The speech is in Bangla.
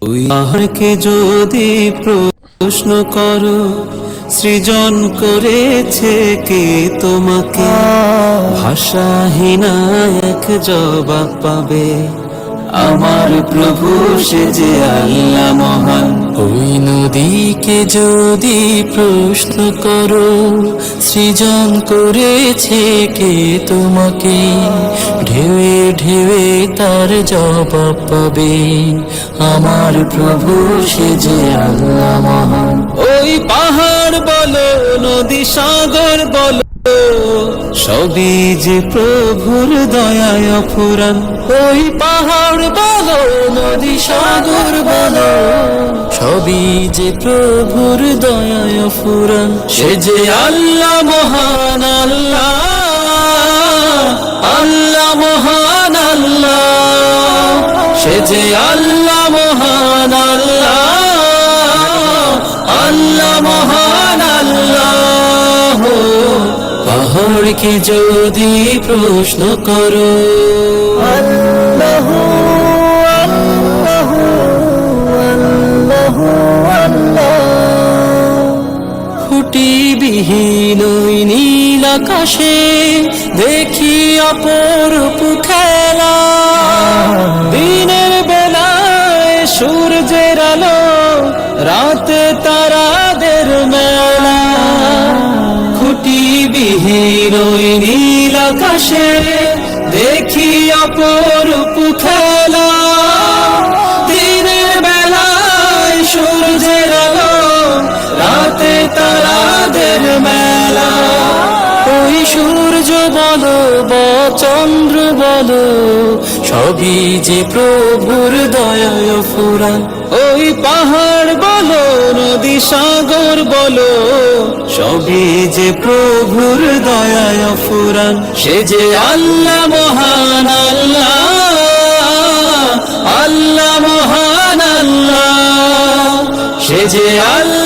ওই পাহাড়কে যদি প্রশ্ন করো, সৃজন করেছে কে তোমাকে, ভাষাহীনা এক জবাব পাবে, আমার প্রভু সে যে আল্লাহ মহান। ওই নদীকে যদি প্রশ্ন করো, সৃজন করেছে কে তোমাকে, ঢেউে ঢেউে তার জবাব পাবে, আমার প্রভু সে যে আল্লাহ মহান। ওই পাহাড় বলো, নদী সাগর বলো, সবই যে প্রভুর দয়ায় ফুরান। ওই পাহাড় বলো, নদী সাগর বলো, সবই যে প্রভুর দয়ায় ফুরান। সে যে আল্লাহ মহান, আল্লাহ আল্লাহ মহান আল্লাহ, সে যে আল্লাহ মহান, আল্লাহ আল্লাহ মহান আল্লাহ। পাহাড়কে যদি প্রশ্ন করো, আল্লাহু আল্লাহু আল্লাহু আল্লাহ। খুঁটিবিহীন ওই নীল আকাশে দেখি অপরূপ খেলা, দিনের বেলায় সূর্যের আলো, রাতে তারাদের মেলা। খুঁটিবিহীন ওই নীল আকাশে দেখি অপরূপ খেলা, দিনের বেলায় সূর্যের আলো, রাতে তারাদের মেলা। ওই সূর্য বলো বা চন্দ্র বলো, সবই যে প্রভুর দয়ায় ফুরান। ওই পাহাড় বলো, নদী সাগর বলো, সবই যে প্রভুর দয়ায় ফুরান। সে যে আল্লাহ মহান, আল্লাহ আল্লাহ মহান আল্লাহ, সে যে আল্লাহ